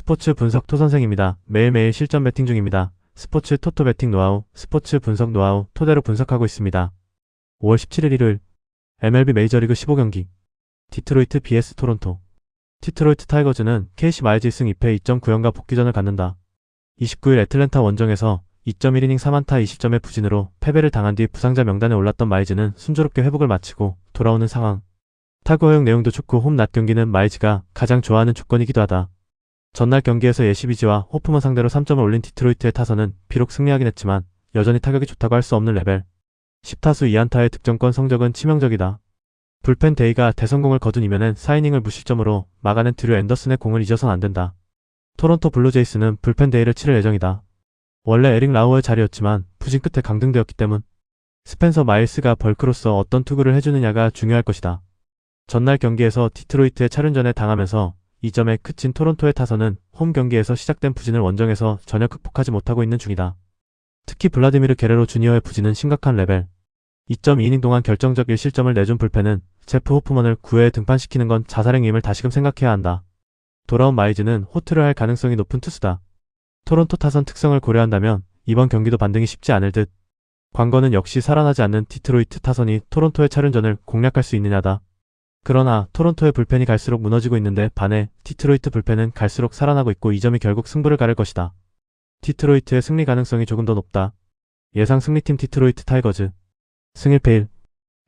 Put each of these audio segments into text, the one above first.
스포츠 분석 토선생입니다. 매일매일 실전 배팅 중입니다. 스포츠 토토 배팅 노하우, 스포츠 분석 노하우 토대로 분석하고 있습니다. 5월 17일 일요일 MLB 메이저리그 15경기 디트로이트 vs 토론토. 디트로이트 타이거즈는 KC 마이즈 1승 2패 2.9연가 복귀전을 갖는다. 29일 애틀랜타 원정에서 2.1이닝 3안타 20점의 부진으로 패배를 당한 뒤 부상자 명단에 올랐던 마이즈는 순조롭게 회복을 마치고 돌아오는 상황. 타구 허용 내용도 좋고 홈 낮 경기는 마이즈가 가장 좋아하는 조건이기도 하다. 전날 경기에서 예시비지와 호프먼 상대로 3점을 올린 디트로이트의 타선은 비록 승리하긴 했지만 여전히 타격이 좋다고 할 수 없는 레벨. 10타수 2안타의 득점권 성적은 치명적이다. 불펜 데이가 대성공을 거둔 이면은 4이닝을 무실점으로 막아낸 드류 앤더슨의 공을 잊어선 안된다. 토론토 블루제이스는 불펜 데이를 치를 예정이다. 원래 에릭 라우어의 자리였지만 부진 끝에 강등되었기 때문 스펜서 마일스가 벌크로서 어떤 투구를 해주느냐가 중요할 것이다. 전날 경기에서 디트로이트의 차륜전에 당하면서 2점에 그친 토론토의 타선은 홈 경기에서 시작된 부진을 원정에서 전혀 극복하지 못하고 있는 중이다. 특히 블라디미르 게레로 주니어의 부진은 심각한 레벨. 2.2이닝 동안 결정적 1실점을 내준 불펜은 제프 호프먼을 9회에 등판시키는 건 자살행위임을 다시금 생각해야 한다. 돌아온 마이즈는 호투를 할 가능성이 높은 투수다. 토론토 타선 특성을 고려한다면 이번 경기도 반등이 쉽지 않을 듯. 관건은 역시 살아나지 않는 디트로이트 타선이 토론토의 차륜전을 공략할 수 있느냐다. 그러나 토론토의 불펜이 갈수록 무너지고 있는데 반해 디트로이트 불펜은 갈수록 살아나고 있고 이 점이 결국 승부를 가를 것이다. 디트로이트의 승리 가능성이 조금 더 높다. 예상 승리팀 디트로이트 타이거즈. 승 1패1.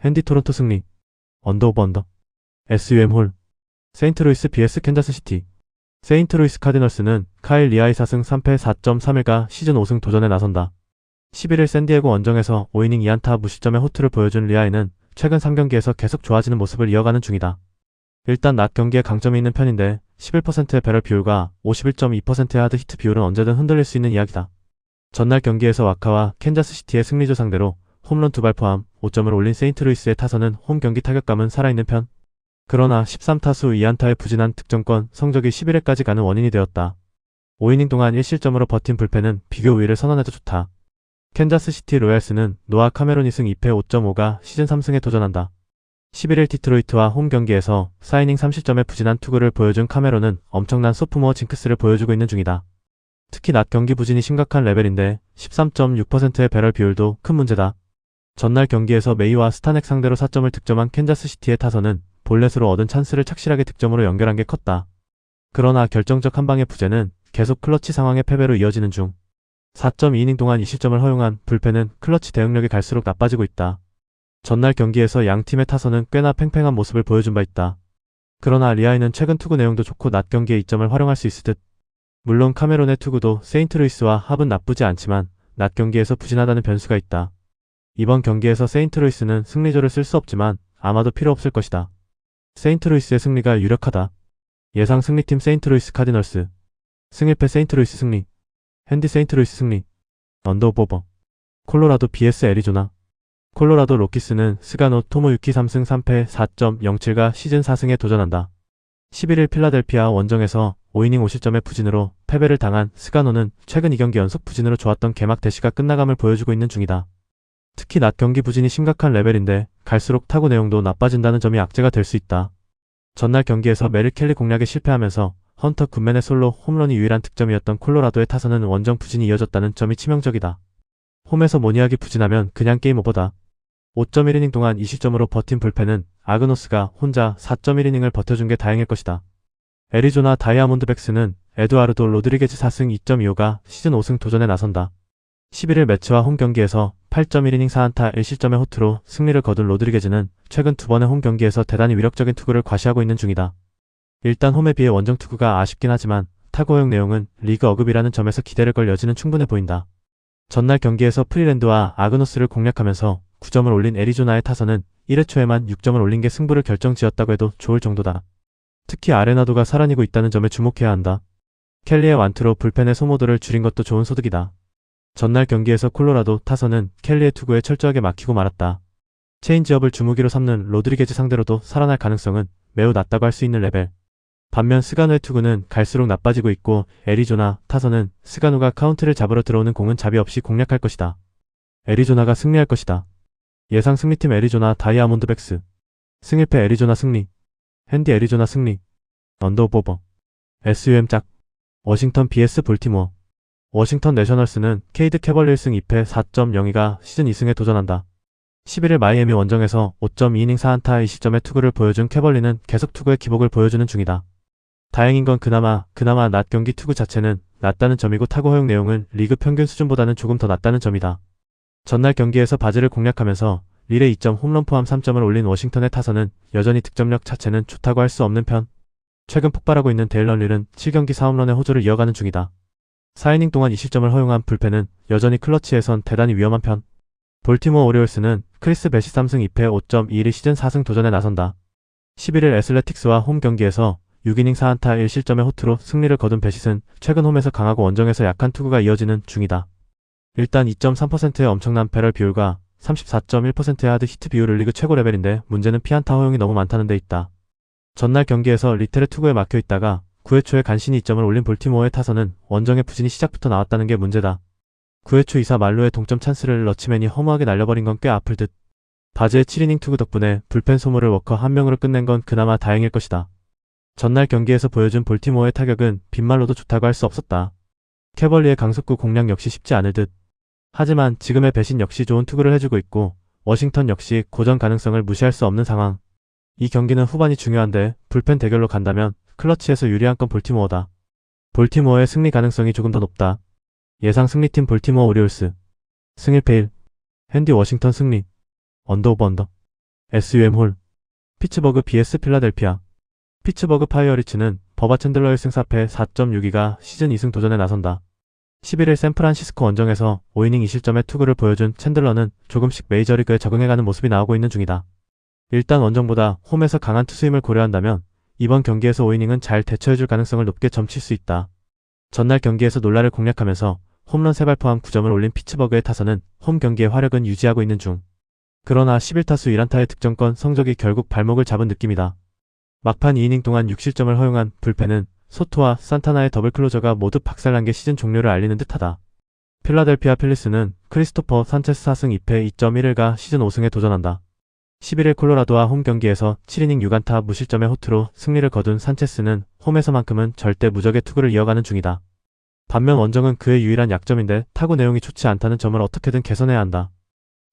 핸디 토론토 승리. 언더 오버 언더. SUM 홀. 세인트루이스 vs 캔자스시티. 세인트루이스 카디널스는 카일 리아의 4승 3패 4.31가 시즌 5승 도전에 나선다. 11일 샌디에고 원정에서 5이닝 2안타 무실점의 호투를 보여준 리아이는 최근 3경기에서 계속 좋아지는 모습을 이어가는 중이다. 일단 낮 경기에 강점이 있는 편인데 11%의 배럴 비율과 51.2%의 하드 히트 비율은 언제든 흔들릴 수 있는 이야기다. 전날 경기에서 와카와 캔자스시티의 승리조 상대로 홈런 2발 포함 5점을 올린 세인트루이스의 타선은 홈 경기 타격감은 살아있는 편. 그러나 13타수 2안타의 부진한 득점권 성적이 11회까지 가는 원인이 되었다. 5이닝 동안 1실점으로 버틴 불펜은 비교 우위를 선언해도 좋다. 캔자스시티 로얄스는 노아 카메론 2승 2패 5.5가 시즌 3승에 도전한다. 11일 디트로이트와 홈 경기에서 4이닝 3실점의 부진한 투구를 보여준 카메론은 엄청난 소프트웨어 징크스를 보여주고 있는 중이다. 특히 낮 경기 부진이 심각한 레벨인데 13.6%의 배럴 비율도 큰 문제다. 전날 경기에서 메이와 스타넥 상대로 4점을 득점한 캔자스시티의 타선은 볼넷으로 얻은 찬스를 착실하게 득점으로 연결한 게 컸다. 그러나 결정적 한방의 부재는 계속 클러치 상황의 패배로 이어지는 중. 4.2이닝 동안 2실점을 허용한 불펜은 클러치 대응력이 갈수록 나빠지고 있다. 전날 경기에서 양 팀의 타선은 꽤나 팽팽한 모습을 보여준 바 있다. 그러나 리아이는 최근 투구 내용도 좋고 낮 경기에 이점을 활용할 수 있을 듯. 물론 카메론의 투구도 세인트루이스와 합은 나쁘지 않지만 낮 경기에서 부진하다는 변수가 있다. 이번 경기에서 세인트루이스는 승리조를 쓸 수 없지만 아마도 필요 없을 것이다. 세인트루이스의 승리가 유력하다. 예상 승리팀 세인트루이스 카디널스. 승 1패 세인트루이스 승리. 핸디 세인트루이스 승리. 언더 오버. 콜로라도 vs 애리조나. 콜로라도 로키스는 스가노 토모유키 3승 3패 4.07가 시즌 4승에 도전한다. 11일 필라델피아 원정에서 5이닝 5실점의 부진으로 패배를 당한 스가노는 최근 2경기 연속 부진으로 좋았던 개막 대시가 끝나감을 보여주고 있는 중이다. 특히 낮 경기 부진이 심각한 레벨인데 갈수록 타구 내용도 나빠진다는 점이 악재가 될 수 있다. 전날 경기에서 메릴 켈리 공략에 실패하면서 헌터 굿맨의 솔로 홈런이 유일한 득점이었던 콜로라도의 타선은 원정 부진이 이어졌다는 점이 치명적이다. 홈에서 모니악이 부진하면 그냥 게임 오버다. 5.1이닝 동안 2실점으로 버틴 불펜은 아그노스가 혼자 4.1이닝을 버텨준 게 다행일 것이다. 애리조나 다이아몬드백스는 에두아르도 로드리게즈 4승 2.25가 시즌 5승 도전에 나선다. 11일 매치와 홈 경기에서 8.1이닝 4안타 1실점의 호투로 승리를 거둔 로드리게즈는 최근 2번의 홈 경기에서 대단히 위력적인 투구를 과시하고 있는 중이다. 일단 홈에 비해 원정 투구가 아쉽긴 하지만 타구 허용 내용은 리그 어급이라는 점에서 기대를 걸 여지는 충분해 보인다. 전날 경기에서 프리랜드와 아그노스를 공략하면서 9점을 올린 애리조나의 타선은 1회 초에만 6점을 올린 게 승부를 결정지었다고 해도 좋을 정도다. 특히 아레나도가 살아나고 있다는 점에 주목해야 한다. 켈리의 완투로 불펜의 소모도를 줄인 것도 좋은 소득이다. 전날 경기에서 콜로라도 타선은 켈리의 투구에 철저하게 막히고 말았다. 체인지업을 주무기로 삼는 로드리게즈 상대로도 살아날 가능성은 매우 낮다고 할 수 있는 레벨. 반면 스가노의 투구는 갈수록 나빠지고 있고 애리조나 타선은 스가노가 카운트를 잡으러 들어오는 공은 자비 없이 공략할 것이다. 애리조나가 승리할 것이다. 예상 승리팀 애리조나 다이아몬드백스. 승 1패 애리조나 승리. 핸디 애리조나 승리. 언더 오버. SUM 짝. 워싱턴 vs 볼티모어. 워싱턴 내셔널스는 케이드 캐벌리어 승 2패 4.02가 시즌 2승에 도전한다. 11일 마이애미 원정에서 5.2이닝 4안타 2실점의 투구를 보여준 캐벌리는 계속 투구의 기복을 보여주는 중이다. 다행인 건 그나마 낮 경기 투구 자체는 낮다는 점이고 타구 허용 내용은 리그 평균 수준보다는 조금 더 낮다는 점이다. 전날 경기에서 바지를 공략하면서 릴에 2점 홈런 포함 3점을 올린 워싱턴의 타선은 여전히 득점력 자체는 좋다고 할 수 없는 편. 최근 폭발하고 있는 데일런 릴은 7경기 4홈런의 호조를 이어가는 중이다. 4이닝 동안 2실점을 허용한 불펜은 여전히 클러치에선 대단히 위험한 편. 볼티모어 오리올스는 크리스 배시 3승 2패 5.21 시즌 4승 도전에 나선다. 11일 애슬레틱스와 홈 경기에서 6이닝 4안타 1실점의 호투로 승리를 거둔 배시은 최근 홈에서 강하고 원정에서 약한 투구가 이어지는 중이다. 일단 2.3%의 엄청난 배럴 비율과 34.1%의 하드 히트 비율을 리그 최고 레벨인데 문제는 피안타 허용이 너무 많다는 데 있다. 전날 경기에서 리텔의 투구에 막혀있다가 9회 초에 간신히 2점을 올린 볼티모어의 타선은 원정의 부진이 시작부터 나왔다는 게 문제다. 9회 초 2사 말로의 동점 찬스를 러치맨이 허무하게 날려버린 건 꽤 아플 듯. 바즈의 7이닝 투구 덕분에 불펜 소모를 워커 한 명으로 끝낸 건 그나마 다행일 것이다. 전날 경기에서 보여준 볼티모어의 타격은 빈말로도 좋다고 할 수 없었다. 캐벌리의 강속구 공략 역시 쉽지 않을 듯. 하지만 지금의 배신 역시 좋은 투구를 해주고 있고 워싱턴 역시 고전 가능성을 무시할 수 없는 상황. 이 경기는 후반이 중요한데 불펜 대결로 간다면 클러치에서 유리한 건 볼티모어다. 볼티모어의 승리 가능성이 조금 더 높다. 예상 승리팀 볼티모어 오리올스. 승 1패 1. 핸디 워싱턴 승리. 언더 오버 언더. SUM 홀. 피츠버그 vs 필라델피아. 피츠버그 파이어리츠는 버바 챈들러의 승 4패 4.62가 시즌 2승 도전에 나선다. 11일 샌프란시스코 원정에서 5이닝 2실점의 투구를 보여준 챈들러는 조금씩 메이저리그에 적응해가는 모습이 나오고 있는 중이다. 일단 원정보다 홈에서 강한 투수임을 고려한다면 이번 경기에서 5이닝은 잘 대처해줄 가능성을 높게 점칠 수 있다. 전날 경기에서 놀라를 공략하면서 홈런 3발 포함 9점을 올린 피츠버그의 타선은 홈 경기의 화력은 유지하고 있는 중. 그러나 11타수 1안타의 득점권 성적이 결국 발목을 잡은 느낌이다. 막판 2이닝 동안 6실점을 허용한 불펜은 소토와 산타나의 더블 클로저가 모두 박살난 게 시즌 종료를 알리는 듯하다. 필라델피아 필리스는 크리스토퍼 산체스 4승 2패 2.11가 시즌 5승에 도전한다. 11일 콜로라도와 홈 경기에서 7이닝 6안타 무실점의 호투로 승리를 거둔 산체스는 홈에서만큼은 절대 무적의 투구를 이어가는 중이다. 반면 원정은 그의 유일한 약점인데 타구 내용이 좋지 않다는 점을 어떻게든 개선해야 한다.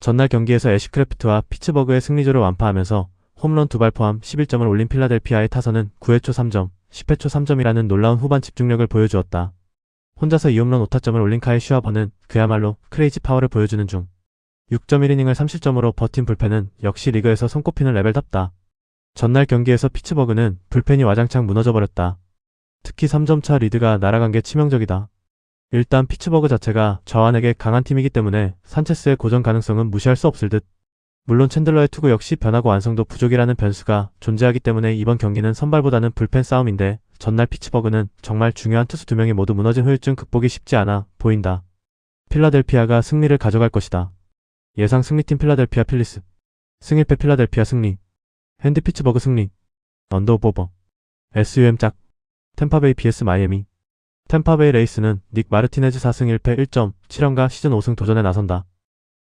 전날 경기에서 애쉬크래프트와 피츠버그의 승리조를 완파하면서 홈런 2발 포함 11점을 올린 필라델피아의 타선은 9회 초 3점, 10회 초 3점이라는 놀라운 후반 집중력을 보여주었다. 혼자서 2홈런 5타점을 올린 카일 슈아버는 그야말로 크레이지 파워를 보여주는 중. 6.1이닝을 3실점으로 버틴 불펜은 역시 리그에서 손꼽히는 레벨답다. 전날 경기에서 피츠버그는 불펜이 와장창 무너져버렸다. 특히 3점차 리드가 날아간 게 치명적이다. 일단 피츠버그 자체가 좌완에게 강한 팀이기 때문에 산체스의 고전 가능성은 무시할 수 없을 듯. 물론 챈들러의 투구 역시 변화고 완성도 부족이라는 변수가 존재하기 때문에 이번 경기는 선발보다는 불펜 싸움인데 전날 피츠버그는 정말 중요한 투수 2명이 모두 무너진 후유증 극복이 쉽지 않아 보인다. 필라델피아가 승리를 가져갈 것이다. 예상 승리팀 필라델피아 필리스. 승 1패 필라델피아 승리. 핸디 피츠버그 승리. 언더 오버. SUM 짝. 템파베이 vs 마이애미. 템파베이 레이스는 닉 마르티네즈 4승 1패 1.7연가 시즌 5승 도전에 나선다.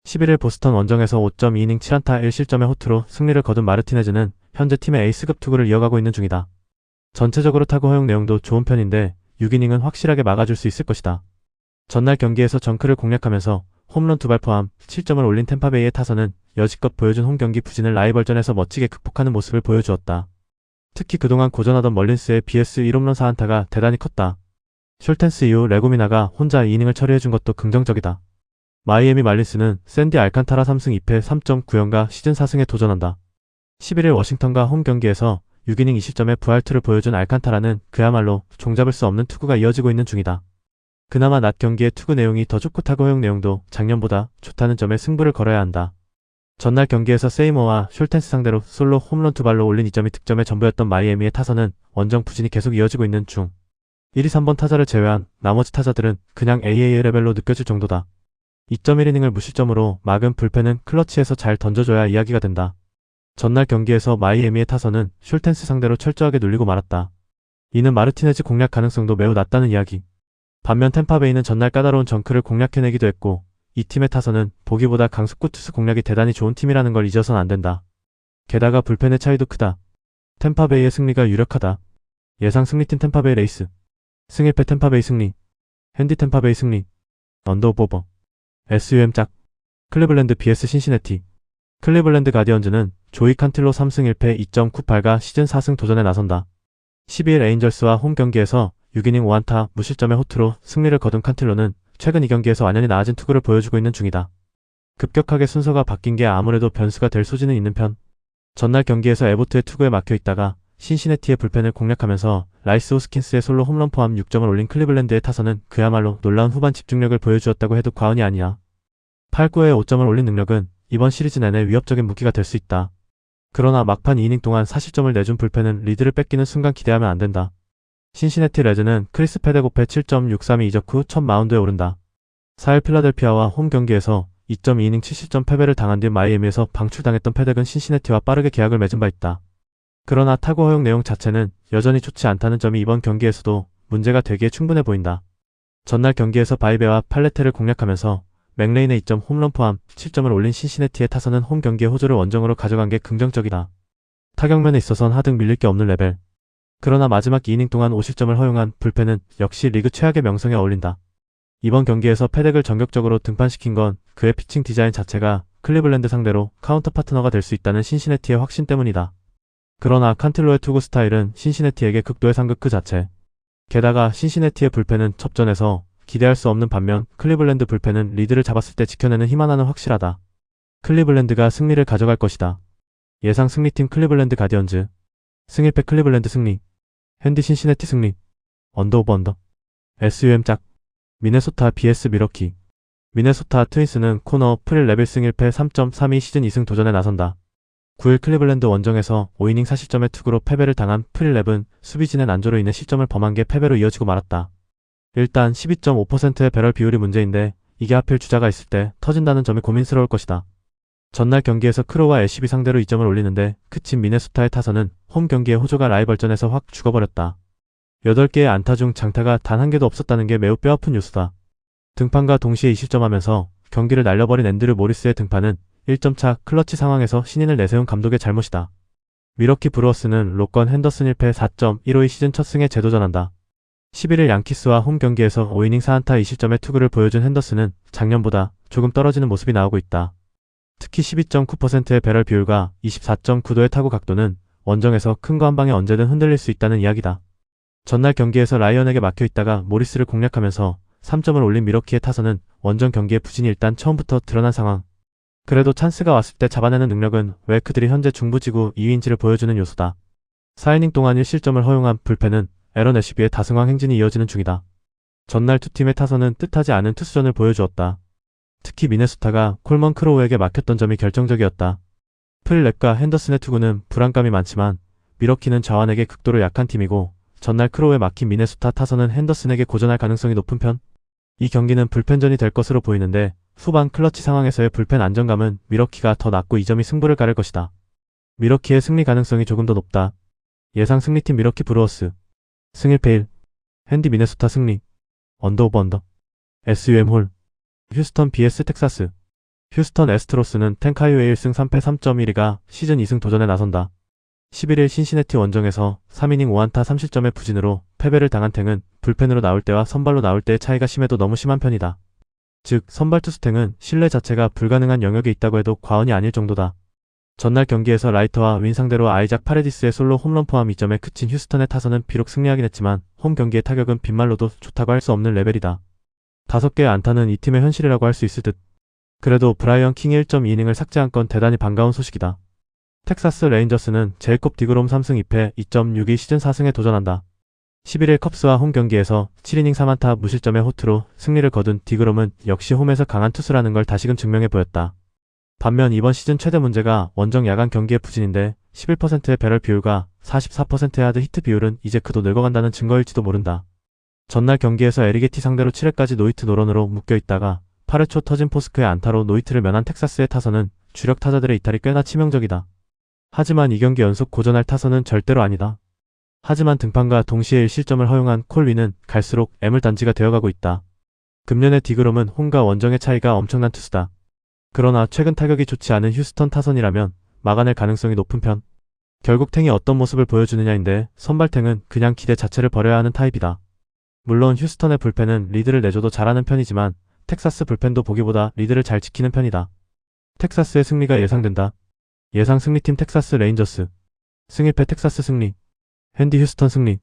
11일 보스턴 원정에서 5.2이닝 7안타 1실점의 호투로 승리를 거둔 마르티네즈는 현재 팀의 에이스급 투구를 이어가고 있는 중이다. 전체적으로 타구 허용 내용도 좋은 편인데 6이닝은 확실하게 막아줄 수 있을 것이다. 전날 경기에서 정크를 공략하면서 홈런 2발 포함 7점을 올린 템파베이의 타선은 여지껏 보여준 홈경기 부진을 라이벌전에서 멋지게 극복하는 모습을 보여주었다. 특히 그동안 고전하던 멀린스의 BS 1홈런 4안타가 대단히 컸다. 숄텐스 이후 레고미나가 혼자 2이닝을 처리해준 것도 긍정적이다. 마이애미 말린스는 샌디 알칸타라 3승 2패 3.9연가 시즌 4승에 도전한다. 11일 워싱턴과 홈 경기에서 6이닝 2실점의 부활투를 보여준 알칸타라는 그야말로 종잡을 수 없는 투구가 이어지고 있는 중이다. 그나마 낮 경기의 투구 내용이 더 좋고 타구 허용 내용도 작년보다 좋다는 점에 승부를 걸어야 한다. 전날 경기에서 세이머와 숄텐스 상대로 솔로 홈런 2발로 올린 2점이 득점의 전부였던 마이애미의 타선은 원정 부진이 계속 이어지고 있는 중. 1, 2, 3번 타자를 제외한 나머지 타자들은 그냥 AAA 레벨로 느껴질 정도다. 2.1이닝을 무실점으로 막은 불펜은 클러치에서 잘 던져줘야 이야기가 된다. 전날 경기에서 마이애미의 타선은 숄텐스 상대로 철저하게 눌리고 말았다. 이는 마르티네즈 공략 가능성도 매우 낮다는 이야기. 반면 템파베이는 전날 까다로운 정크를 공략해내기도 했고 이 팀의 타선은 보기보다 강속구 투수 공략이 대단히 좋은 팀이라는 걸 잊어선 안 된다. 게다가 불펜의 차이도 크다. 템파베이의 승리가 유력하다. 예상 승리팀 템파베이 레이스. 승일패 템파베이 승리. 핸디 템파베이 승리. 언더오버. SUM 짝. 클리블랜드 vs 신시내티. 클리블랜드 가디언즈는 조이 칸틸로 3승 1패 2.98가 시즌 4승 도전에 나선다. 12일 에인절스와 홈 경기에서 6이닝 5안타 무실점의 호투로 승리를 거둔 칸틸로는 최근 이 경기에서 완연히 나아진 투구를 보여주고 있는 중이다. 급격하게 순서가 바뀐 게 아무래도 변수가 될 소지는 있는 편. 전날 경기에서 에보트의 투구에 막혀 있다가 신시내티의 불펜을 공략하면서 라이스 호스킨스의 솔로 홈런 포함 6점을 올린 클리블랜드의 타선은 그야말로 놀라운 후반 집중력을 보여주었다고 해도 과언이 아니야. 8구에 5점을 올린 능력은 이번 시리즈 내내 위협적인 무기가 될 수 있다. 그러나 막판 2이닝 동안 4실점을 내준 불펜은 리드를 뺏기는 순간 기대하면 안 된다. 신시내티 레즈는 크리스 페데고페 7.632 이적 후 첫 마운드에 오른다. 4일 필라델피아와 홈 경기에서 2.2이닝 7실점 패배를 당한 뒤 마이애미에서 방출당했던 페덱은 신시내티와 빠르게 계약을 맺은 바 있다. 그러나 타구 허용 내용 자체는 여전히 좋지 않다는 점이 이번 경기에서도 문제가 되기에 충분해 보인다. 전날 경기에서 바이베와 팔레테를 공략하면서 맥레인의 2점 홈런 포함 7점을 올린 신시내티의 타선은 홈 경기의 호조를 원정으로 가져간 게 긍정적이다. 타격면에 있어선 하등 밀릴 게 없는 레벨. 그러나 마지막 2이닝 동안 5실점을 허용한 불펜은 역시 리그 최악의 명성에 어울린다. 이번 경기에서 페덱을 전격적으로 등판시킨 건 그의 피칭 디자인 자체가 클리블랜드 상대로 카운터 파트너가 될 수 있다는 신시내티의 확신 때문이다. 그러나 칸틸로의 투구 스타일은 신시내티에게 극도의 상극 그 자체. 게다가 신시내티의 불펜은 접전에서 기대할 수 없는 반면 클리블랜드 불펜은 리드를 잡았을 때 지켜내는 힘 하나는 확실하다. 클리블랜드가 승리를 가져갈 것이다. 예상 승리팀 클리블랜드 가디언즈. 승일패 클리블랜드 승리. 핸디 신시내티 승리. 언더오버 언더. SUM 짝. 미네소타 vs 미러키. 미네소타 트윈스는 코너 프릴 레벨 승 1패 3.32 시즌 2승 도전에 나선다. 9일 클리블랜드 원정에서 5이닝 4실점의 투구로 패배를 당한 프릴랩은 수비진의 난조로 인해 실점을 범한 게 패배로 이어지고 말았다. 일단 12.5%의 배럴 비율이 문제인데 이게 하필 주자가 있을 때 터진다는 점이 고민스러울 것이다. 전날 경기에서 크로와 애쉬비 상대로 2점을 올리는데 그친 미네소타의 타선은 홈 경기의 호조가 라이벌전에서 확 죽어버렸다. 8개의 안타 중 장타가 단 한 개도 없었다는 게 매우 뼈아픈 뉴스다. 등판과 동시에 2실점하면서 경기를 날려버린 앤드류 모리스의 등판은 1점차 클러치 상황에서 신인을 내세운 감독의 잘못이다. 미러키 브루어스는 로건 핸더슨 1패 4.15의 시즌 첫 승에 재도전한다. 11일 양키스와 홈 경기에서 5이닝 4안타 2실점의 투구를 보여준 핸더슨은 작년보다 조금 떨어지는 모습이 나오고 있다. 특히 12.9%의 배럴 비율과 24.9도의 타구 각도는 원정에서 큰 거 한 방에 언제든 흔들릴 수 있다는 이야기다. 전날 경기에서 라이언에게 막혀 있다가 모리스를 공략하면서 3점을 올린 미러키의 타선은 원정 경기의 부진이 일단 처음부터 드러난 상황. 그래도 찬스가 왔을 때 잡아내는 능력은 왜 그들이 현재 중부지구 2위인지를 보여주는 요소다. 4이닝 동안 1실점을 허용한 불펜은 에런 애쉬비의 다승왕 행진이 이어지는 중이다. 전날 두 팀의 타선은 뜻하지 않은 투수전을 보여주었다. 특히 미네소타가 콜먼 크로우에게 막혔던 점이 결정적이었다. 프릴랩과 핸더슨의 투구는 불안감이 많지만 미러키는 자완에게 극도로 약한 팀이고 전날 크로우에 막힌 미네소타 타선은 핸더슨에게 고전할 가능성이 높은 편. 이 경기는 불펜전이 될 것으로 보이는데 후반 클러치 상황에서의 불펜 안정감은 미러키가 더 낮고 이 점이 승부를 가를 것이다. 미러키의 승리 가능성이 조금 더 높다. 예상 승리팀 미러키 브루어스. 승일패 1. 핸디 미네소타 승리. 언더오버 언더. SUM 홀. 휴스턴 vs 텍사스. 휴스턴 애스트로스는 텐카이오의 1승 3패 3.12가 시즌 2승 도전에 나선다. 11일 신시내티 원정에서 3이닝 5안타 3실점의 부진으로 패배를 당한 탱은 불펜으로 나올 때와 선발로 나올 때의 차이가 심해도 너무 심한 편이다. 즉 선발 투수 탱은 신뢰 자체가 불가능한 영역에 있다고 해도 과언이 아닐 정도다. 전날 경기에서 라이터와 윈 상대로 아이작 파레디스의 솔로 홈런 포함 2점에 그친 휴스턴의 타선은 비록 승리하긴 했지만 홈 경기의 타격은 빗말로도 좋다고 할 수 없는 레벨이다. 5개의 안타는 이 팀의 현실이라고 할 수 있을 듯. 그래도 브라이언 킹의 1.2이닝을 삭제한 건 대단히 반가운 소식이다. 텍사스 레인저스는 제이콥 디그롬 3승 2패 2.62 시즌 4승에 도전한다. 11일 컵스와 홈 경기에서 7이닝 3안타 무실점의 호투로 승리를 거둔 디그롬은 역시 홈에서 강한 투수라는 걸 다시금 증명해 보였다. 반면 이번 시즌 최대 문제가 원정 야간 경기의 부진인데 11%의 배럴 비율과 44%의 하드 히트 비율은 이제 그도 늙어간다는 증거일지도 모른다. 전날 경기에서 에리게티 상대로 7회까지 노히트 노런으로 묶여있다가 8회 초 터진 포스크의 안타로 노히트를 면한 텍사스의 타선은 주력 타자들의 이탈이 꽤나 치명적이다. 하지만 이 경기 연속 고전할 타선은 절대로 아니다. 하지만 등판과 동시에 1실점을 허용한 콜윈은 갈수록 애물단지가 되어가고 있다. 금년의 디그롬은 홈과 원정의 차이가 엄청난 투수다. 그러나 최근 타격이 좋지 않은 휴스턴 타선이라면 막아낼 가능성이 높은 편. 결국 탱이 어떤 모습을 보여주느냐인데 선발 탱은 그냥 기대 자체를 버려야 하는 타입이다. 물론 휴스턴의 불펜은 리드를 내줘도 잘하는 편이지만 텍사스 불펜도 보기보다 리드를 잘 지키는 편이다. 텍사스의 승리가 예상된다. 예상 승리팀 텍사스 레인저스. 승일패 텍사스 승리. 핸디 휴스턴 승리.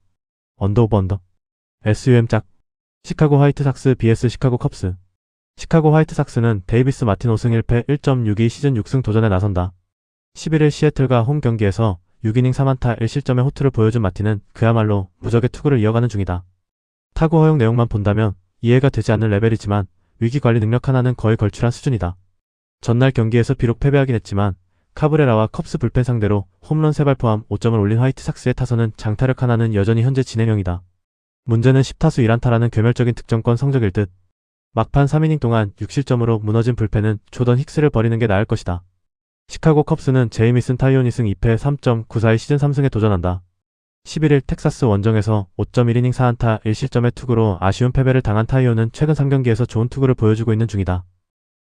언더 오버 언더. SUM 짝. 시카고 화이트삭스 vs 시카고 컵스. 시카고 화이트삭스는 데이비스 마틴 5승 1패 1.62 시즌 6승 도전에 나선다. 11일 시애틀과 홈 경기에서 6이닝 3안타 1실점의 호투를 보여준 마틴은 그야말로 무적의 투구를 이어가는 중이다. 타구 허용 내용만 본다면 이해가 되지 않는 레벨이지만 위기관리 능력 하나는 거의 걸출한 수준이다. 전날 경기에서 비록 패배하긴 했지만 카브레라와 컵스 불펜 상대로 홈런 3발 포함 5점을 올린 화이트삭스의 타선은 장타력 하나는 여전히 현재 진행형이다. 문제는 10타수 1안타라는 괴멸적인 득점권 성적일 듯. 막판 3이닝 동안 6실점으로 무너진 불펜은 조던 힉스를 버리는 게 나을 것이다. 시카고 컵스는 제이미슨 타이오니승 2패 3.94의 시즌 3승에 도전한다. 11일 텍사스 원정에서 5.1이닝 4안타 1실점의 투구로 아쉬운 패배를 당한 타이오는 최근 3경기에서 좋은 투구를 보여주고 있는 중이다.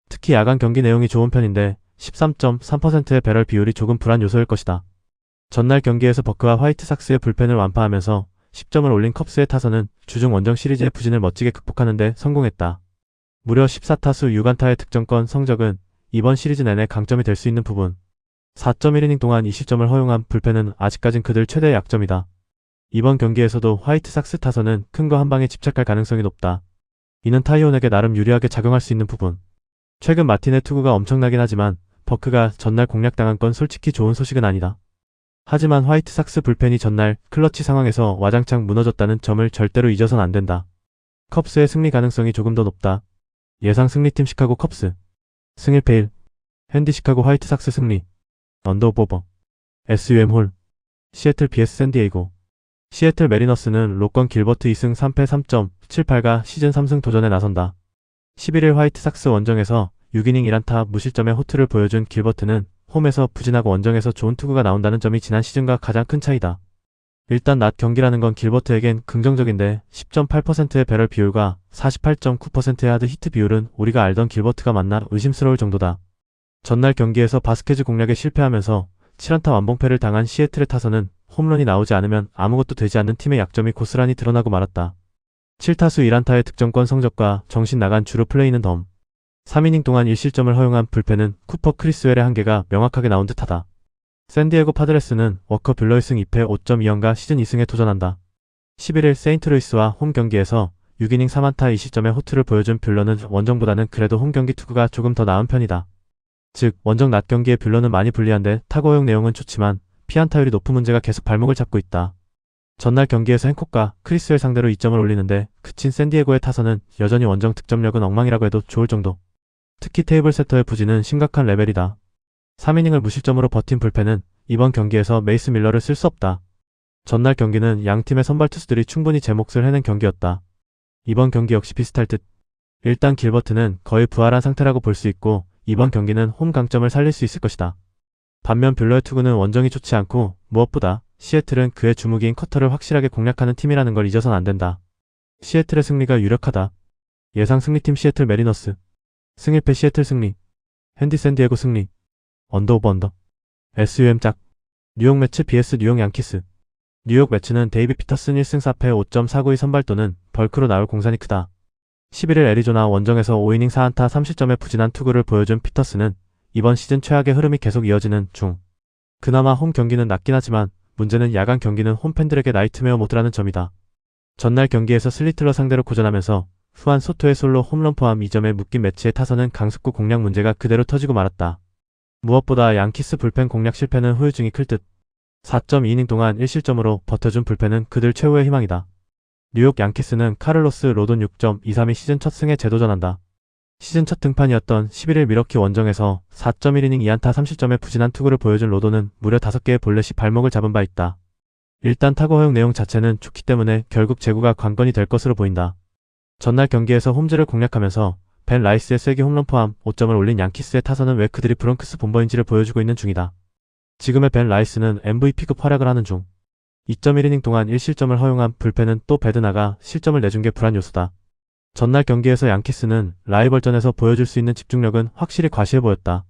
특히 야간 경기 내용이 좋은 편인데 13.3%의 배럴 비율이 조금 불안 요소일 것이다. 전날 경기에서 버크와 화이트삭스의 불펜을 완파하면서 10점을 올린 컵스의 타선은 주중 원정 시리즈의 부진을 멋지게 극복하는 데 성공했다. 무려 14타수 6안타의 득점권 성적은 이번 시리즈 내내 강점이 될 수 있는 부분. 4.1이닝 동안 2실점을 허용한 불펜은 아직까진 그들 최대의 약점이다. 이번 경기에서도 화이트삭스 타선은 큰 거 한 방에 집착할 가능성이 높다. 이는 타이온에게 나름 유리하게 작용할 수 있는 부분. 최근 마틴의 투구가 엄청나긴 하지만 버크가 전날 공략당한 건 솔직히 좋은 소식은 아니다. 하지만 화이트삭스 불펜이 전날 클러치 상황에서 와장창 무너졌다는 점을 절대로 잊어선 안 된다. 컵스의 승리 가능성이 조금 더 높다. 예상 승리팀 시카고 컵스. 승일패 1. 핸디 시카고 화이트삭스 승리. 언더 오버. SUM 홀. 시애틀 vs 샌디에이고. 시애틀 메리너스는 로건 길버트 2승 3패 3.78가 시즌 3승 도전에 나선다. 11일 화이트삭스 원정에서 6이닝 1안타 무실점의 호투를 보여준 길버트는 홈에서 부진하고 원정에서 좋은 투구가 나온다는 점이 지난 시즌과 가장 큰 차이다. 일단 낮 경기라는 건 길버트에겐 긍정적인데 10.8%의 배럴 비율과 48.9%의 하드 히트 비율은 우리가 알던 길버트가 맞나 의심스러울 정도다. 전날 경기에서 바스케즈 공략에 실패하면서 7안타 완봉패를 당한 시애틀의 타선은 홈런이 나오지 않으면 아무것도 되지 않는 팀의 약점이 고스란히 드러나고 말았다. 7타수 1안타의 득점권 성적과 정신 나간 주루 플레이는 덤. 3이닝 동안 1실점을 허용한 불펜은 쿠퍼 크리스웰의 한계가 명확하게 나온 듯하다. 샌디에고 파드레스는 워커 뷰러의 승 2패 5.2연가 시즌 2승에 도전한다. 11일 세인트루이스와 홈 경기에서 6이닝 3안타 2실점의 호투를 보여준 뷰러는 원정보다는 그래도 홈 경기 투구가 조금 더 나은 편이다. 즉 원정 낮 경기의 뷰러는 많이 불리한데 타구 허용 내용은 좋지만 피안타율이 높은 문제가 계속 발목을 잡고 있다. 전날 경기에서 행콕과 크리스웰 상대로 2점을 올리는데 그친 샌디에고의 타선은 여전히 원정 득점력은 엉망이라고 해도 좋을 정도. 특히 테이블 세터의 부진은 심각한 레벨이다. 3이닝을 무실점으로 버틴 불펜은 이번 경기에서 메이스 밀러를 쓸 수 없다. 전날 경기는 양팀의 선발 투수들이 충분히 제 몫을 해낸 경기였다. 이번 경기 역시 비슷할 듯. 일단 길버트는 거의 부활한 상태라고 볼 수 있고 이번 경기는 홈 강점을 살릴 수 있을 것이다. 반면 뷰러의 투구는 원정이 좋지 않고 무엇보다 시애틀은 그의 주무기인 커터를 확실하게 공략하는 팀이라는 걸 잊어선 안 된다. 시애틀의 승리가 유력하다. 예상 승리팀 시애틀 메리너스. 승일패 시애틀 승리. 핸디 샌디에고 승리. 언더 오버 언더. SUM 짝. 뉴욕 매츠 vs 뉴욕 양키스. 뉴욕 매츠는 데이비 피터슨 1승 4패 5.49의 선발도는 벌크로 나올 공산이 크다. 11일 애리조나 원정에서 5이닝 4안타 3실점의 부진한 투구를 보여준 피터슨은 이번 시즌 최악의 흐름이 계속 이어지는 중. 그나마 홈 경기는 낫긴 하지만 문제는 야간 경기는 홈팬들에게 나이트메어 모드라는 점이다. 전날 경기에서 슬리틀러 상대로 고전하면서 후안 소토의 솔로 홈런 포함 2점에 묶인 매치의 타선은 강습구 공략 문제가 그대로 터지고 말았다. 무엇보다 양키스 불펜 공략 실패는 후유증이 클 듯. 4.2이닝 동안 1실점으로 버텨준 불펜은 그들 최후의 희망이다. 뉴욕 양키스는 카를로스 로돈 6.23이 시즌 첫 승에 재도전한다. 시즌 첫 등판이었던 11일 미러키 원정에서 4.1이닝 2안타 3실점의 부진한 투구를 보여준 로돈은 무려 5개의 볼넷이 발목을 잡은 바 있다. 일단 타구 허용 내용 자체는 좋기 때문에 결국 제구가 관건이 될 것으로 보인다. 전날 경기에서 홈즈를 공략하면서 벤 라이스의 쐐기 홈런 포함 5점을 올린 양키스의 타선은 왜 그들이 브론크스 본버인지를 보여주고 있는 중이다. 지금의 벤 라이스는 MVP급 활약을 하는 중. 2.1이닝 동안 1실점을 허용한 불펜은 또 배드나가 실점을 내준 게 불안 요소다. 전날 경기에서 양키스는 라이벌전에서 보여줄 수 있는 집중력은 확실히 과시해 보였다.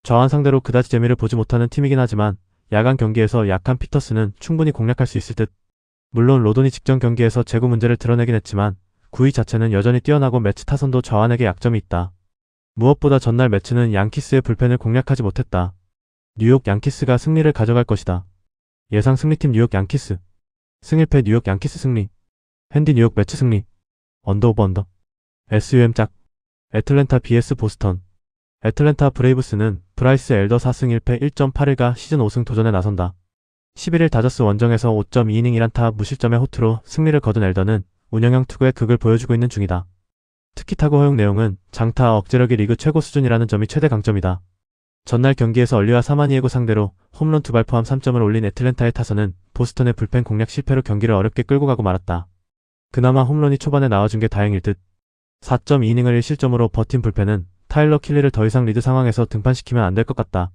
저한 상대로 그다지 재미를 보지 못하는 팀이긴 하지만 야간 경기에서 약한 피터스는 충분히 공략할 수 있을 듯. 물론 로돈이 직전 경기에서 제구 문제를 드러내긴 했지만 9위 자체는 여전히 뛰어나고 매치 타선도 좌완에게 약점이 있다. 무엇보다 전날 매치는 양키스의 불펜을 공략하지 못했다. 뉴욕 양키스가 승리를 가져갈 것이다. 예상 승리팀 뉴욕 양키스. 승일패 뉴욕 양키스 승리. 핸디 뉴욕 매치 승리. 언더 오버 언더. SUM 짝. 애틀랜타 vs 보스턴. 애틀랜타 브레이브스는 브라이스 엘더 4승 1패 1.81가 시즌 5승 도전에 나선다. 11일 다저스 원정에서 5.2이닝 1안타 무실점의 호투로 승리를 거둔 엘더는 운영형 투구의 극을 보여주고 있는 중이다. 특히 타구 허용 내용은 장타 억제력이 리그 최고 수준이라는 점이 최대 강점이다. 전날 경기에서 얼리와 사마니에고 상대로 홈런 2발 포함 3점을 올린 애틀랜타의 타선은 보스턴의 불펜 공략 실패로 경기를 어렵게 끌고 가고 말았다. 그나마 홈런이 초반에 나와준 게 다행일 듯. 4.2이닝을 1실점으로 버틴 불펜은 타일러 킬리를 더 이상 리드 상황에서 등판시키면 안 될 것 같다.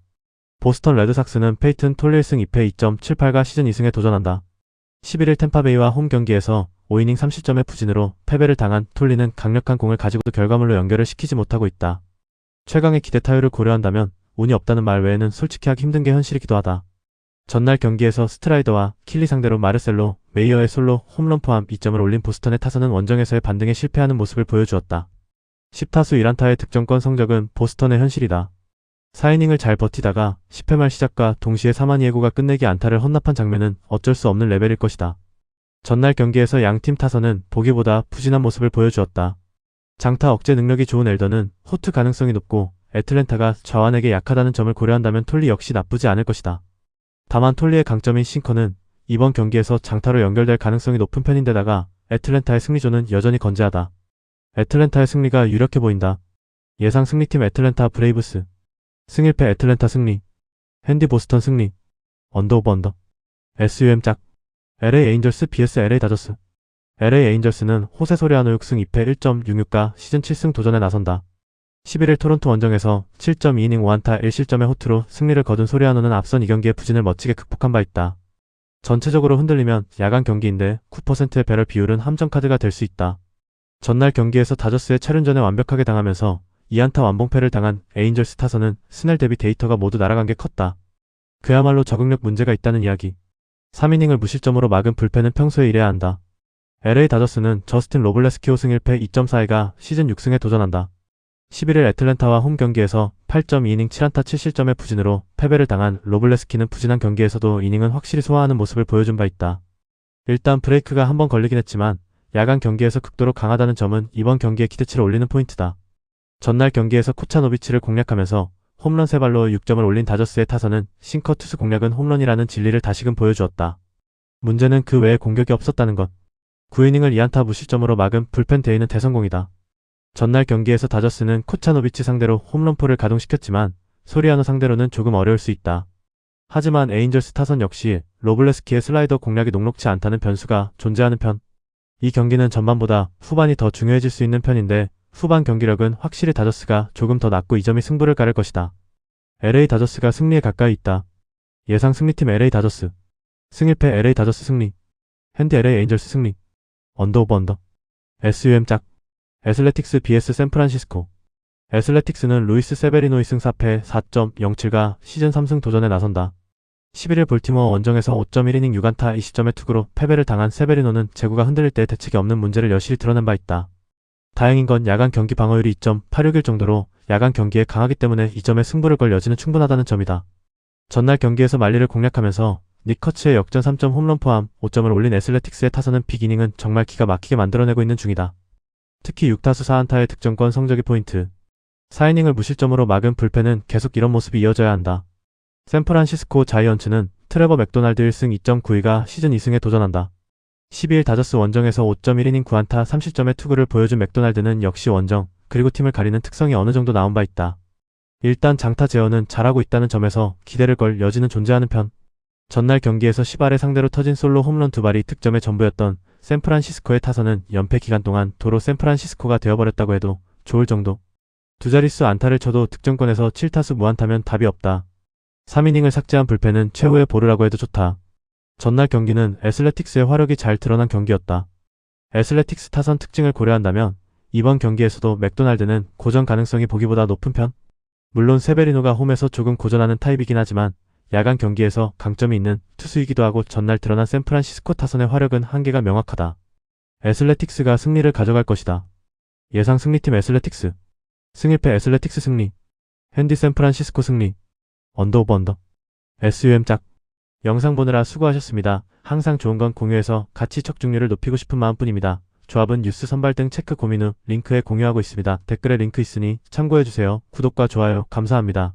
보스턴 레드삭스는 페이튼 톨 1승 2패 2.78가 시즌 2승에 도전한다. 11일 템파베이와 홈 경기에서 5이닝 3실점의 부진으로 패배를 당한 톨리는 강력한 공을 가지고도 결과물로 연결을 시키지 못하고 있다. 최강의 기대 타율을 고려한다면 운이 없다는 말 외에는 솔직히 하기 힘든 게 현실이기도 하다. 전날 경기에서 스트라이더와 킬리 상대로 마르셀로 메이어의 솔로 홈런 포함 2점을 올린 보스턴의 타선은 원정에서의 반등에 실패하는 모습을 보여주었다. 10타수 1안타의 득점권 성적은 보스턴의 현실이다. 4이닝을 잘 버티다가 10회 말 시작과 동시에 사마니에고가 끝내기 안타를 헌납한 장면은 어쩔 수 없는 레벨일 것이다. 전날 경기에서 양팀 타선은 보기보다 부진한 모습을 보여주었다. 장타 억제 능력이 좋은 엘더는 호투 가능성이 높고 애틀랜타가 좌완에게 약하다는 점을 고려한다면 톨리 역시 나쁘지 않을 것이다. 다만 톨리의 강점인 싱커는 이번 경기에서 장타로 연결될 가능성이 높은 편인데다가 애틀랜타의 승리조는 여전히 건재하다. 애틀랜타의 승리가 유력해 보인다. 예상 승리팀 애틀랜타 브레이브스. 승일패 애틀랜타 승리. 핸디 보스턴 승리. 언더 오버 언더. SUM 짝. LA 에인절스 vs LA 다저스. LA 에인절스는 호세 소리아노 6승 2패 1.66가 시즌 7승 도전에 나선다. 11일 토론토 원정에서 7.2이닝 5안타 1실점의 호투로 승리를 거둔 소리아노는 앞선 2경기의 부진을 멋지게 극복한 바 있다. 전체적으로 흔들리면 야간 경기인데 9%의 배럴 비율은 함정카드가 될 수 있다. 전날 경기에서 다저스의 차륜전에 완벽하게 당하면서 2안타 완봉패를 당한 에인절스 타선은 스넬 대비 데이터가 모두 날아간 게 컸다. 그야말로 적응력 문제가 있다는 이야기. 3이닝을 무실점으로 막은 불펜은 평소에 이래야 한다. LA 다저스는 저스틴 로블레스키 5승 1패 2.42가 시즌 6승에 도전한다. 11일 애틀랜타와 홈 경기에서 8.2이닝 7안타 7실점의 부진으로 패배를 당한 로블레스키는 부진한 경기에서도 이닝은 확실히 소화하는 모습을 보여준 바 있다. 일단 브레이크가 한번 걸리긴 했지만 야간 경기에서 극도로 강하다는 점은 이번 경기의 기대치를 올리는 포인트다. 전날 경기에서 코차노비치를 공략하면서 홈런 3발로 6점을 올린 다저스의 타선은 싱커 투수 공략은 홈런이라는 진리를 다시금 보여주었다. 문제는 그 외에 공격이 없었다는 것. 9이닝을 2안타 무실점으로 막은 불펜 대회는 대성공이다. 전날 경기에서 다저스는 코차노비치 상대로 홈런포를 가동시켰지만 소리아노 상대로는 조금 어려울 수 있다. 하지만 에인절스 타선 역시 로블레스키의 슬라이더 공략이 녹록지 않다는 변수가 존재하는 편. 이 경기는 전반보다 후반이 더 중요해질 수 있는 편인데 후반 경기력은 확실히 다저스가 조금 더 낮고 이 점이 승부를 가를 것이다. LA 다저스가 승리에 가까이 있다. 예상 승리팀 LA 다저스. 승일패 LA 다저스 승리. 핸디 LA 에인절스 승리. 언더 오버 언더. SUM 짝. 애슬레틱스 vs 샌프란시스코. 애슬레틱스는 루이스 세베리노 2승 4패 4.07가 시즌 3승 도전에 나선다. 11일 볼티모어 원정에서 5.1이닝 6안타 20점의 투구로 패배를 당한 세베리노는 제구가 흔들릴 때 대책이 없는 문제를 여실히 드러낸 바 있다. 다행인 건 야간 경기 방어율이 2.86일 정도로 야간 경기에 강하기 때문에 이 점에 승부를 걸 여지는 충분하다는 점이다. 전날 경기에서 말리를 공략하면서 닉 커츠의 역전 3점 홈런 포함 5점을 올린 애슬레틱스의 타선은 빅이닝은 정말 기가 막히게 만들어내고 있는 중이다. 특히 6타수 4안타의 득점권 성적이 포인트. 4이닝을 무실점으로 막은 불펜은 계속 이런 모습이 이어져야 한다. 샌프란시스코 자이언츠는 트레버 맥도날드 1승 2.92가 시즌 2승에 도전한다. 12일 다저스 원정에서 5.1이닝 9안타 3실점의 투구를 보여준 맥도날드는 역시 원정, 그리고 팀을 가리는 특성이 어느 정도 나온 바 있다. 일단 장타 제어는 잘하고 있다는 점에서 기대를 걸 여지는 존재하는 편. 전날 경기에서 10알의 상대로 터진 솔로 홈런 2발이 득점의 전부였던 샌프란시스코의 타선은 연패 기간 동안 도로 샌프란시스코가 되어버렸다고 해도 좋을 정도. 두 자릿수 안타를 쳐도 득점권에서 7타수 무안타면 답이 없다. 3이닝을 삭제한 불펜은 최후의 보루라고 해도 좋다. 전날 경기는 애슬레틱스의 화력이 잘 드러난 경기였다. 애슬레틱스 타선 특징을 고려한다면 이번 경기에서도 맥도날드는 고전 가능성이 보기보다 높은 편. 물론 세베리노가 홈에서 조금 고전하는 타입이긴 하지만 야간 경기에서 강점이 있는 투수이기도 하고 전날 드러난 샌프란시스코 타선의 화력은 한계가 명확하다. 애슬레틱스가 승리를 가져갈 것이다. 예상 승리팀 애슬레틱스. 승일패 애슬레틱스 승리. 핸디 샌프란시스코 승리. 언더 오버 언더. SUM 짝. 영상 보느라 수고하셨습니다. 항상 좋은 건 공유해서 가치 척중률을 높이고 싶은 마음뿐입니다. 조합은 뉴스 선발 등 체크 고민 후 링크에 공유하고 있습니다. 댓글에 링크 있으니 참고해주세요. 구독과 좋아요 감사합니다.